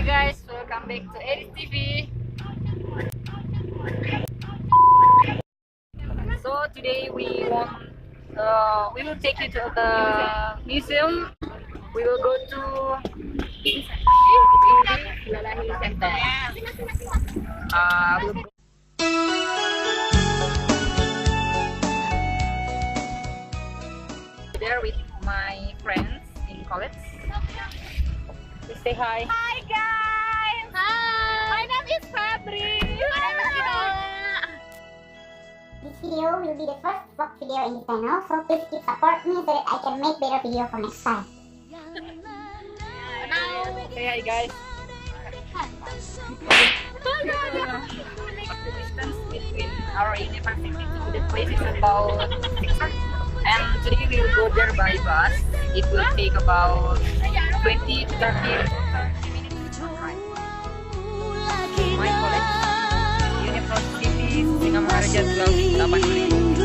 Hi guys, welcome back to Edis TV. So today we will take you to the museum. We will go to Lalahili Center. There with my friends in college. Please say hi. Hi guys! Hi. My name is Fabri. This video will be the first vlog video in this channel, so please keep support me so that I can make better video for next time. Say hi guys. The distance between our university to the place is about 6 hours. And today we will go there by bus. It will take about 20 to 30 minutes to ride. My college, University Singamangaraja 1285.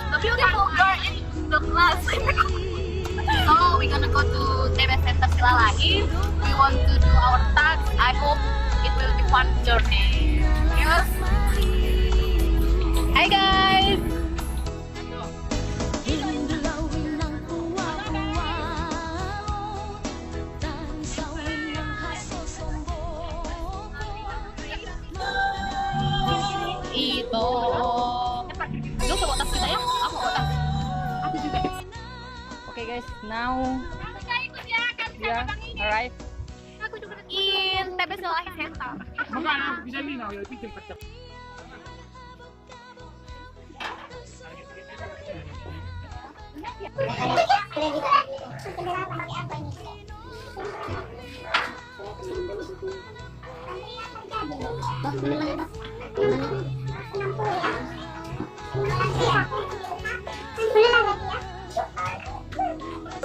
The beautiful girl in the class. So we're gonna go to TB Center Silalahi. We want to do our task. I hope it will be fun journey. Yes. Hi guys. Itu. Lu bawa tas kita ya? Aku bawa tas. Aku juga. Okay guys, now we are arrived. Aku juga in TB Silalahi Center.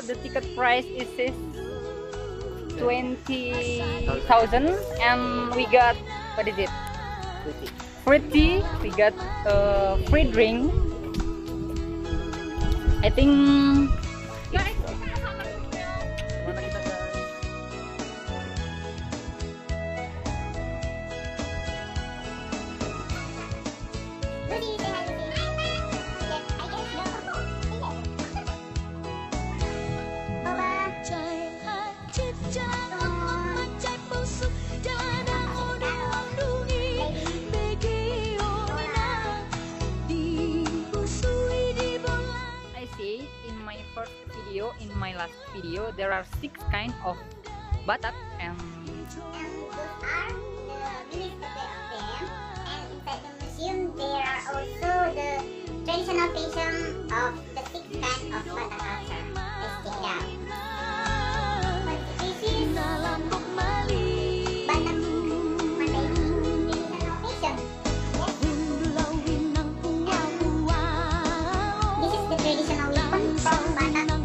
The ticket price is 20,000 and we got, what is it? Free tea. We got free drink. I think in my last video there are 6 kind of Batak and Those are the village of them, and inside the museum there are also the traditional fashion of the 6 kind of Batak culture. Let's check it out. This is Batak Mandailing traditional fashion. This is the traditional weapon from Batak Mandailing.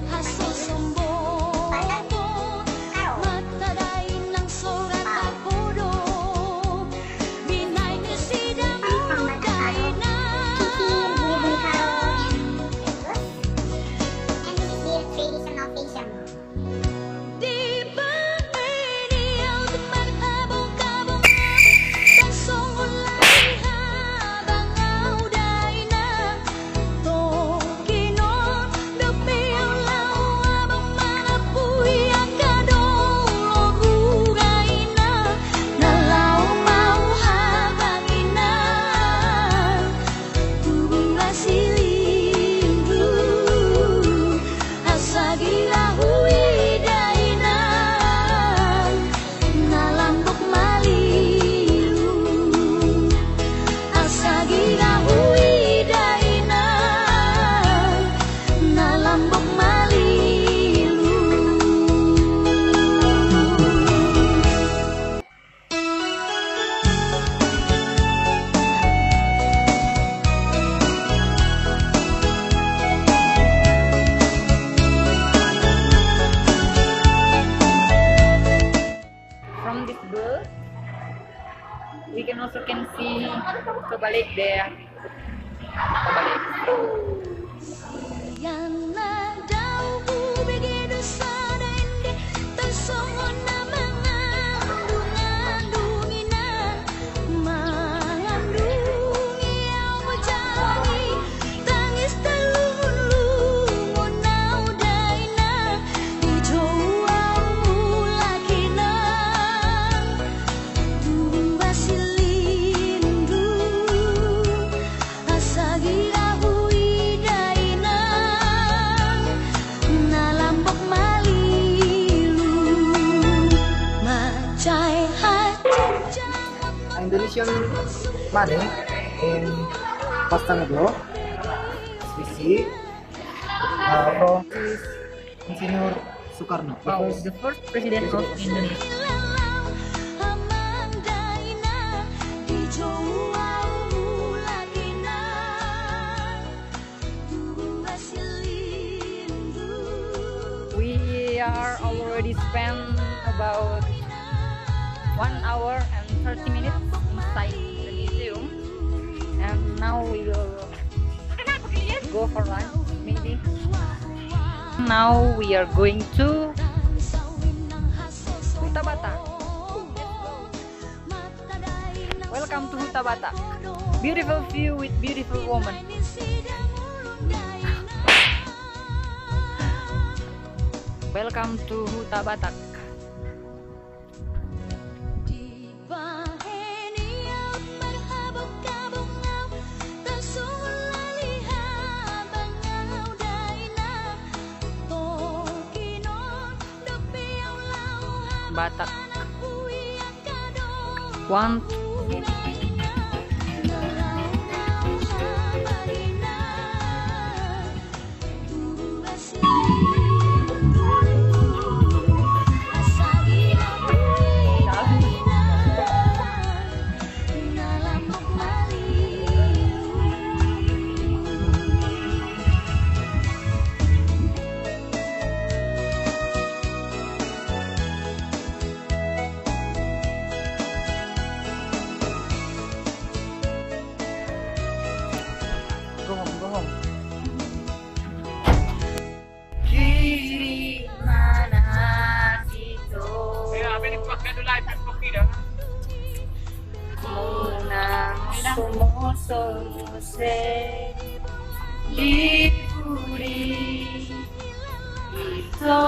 can also see kebalik there. Kebalik. Indonesian money in Pastanegoro, Sisi, from Insinyur Soekarno. Wow, Because the first president of Indonesia. We are already spent about 1 hour and 30 minutes inside the museum, and now we will go for lunch maybe. Now we are going to Huta Batak. Welcome to Huta Batak. Beautiful view with beautiful woman. Welcome to Huta Batak. Batak. One. Go home. Kiri mana situ? Munang sumose dipuri ito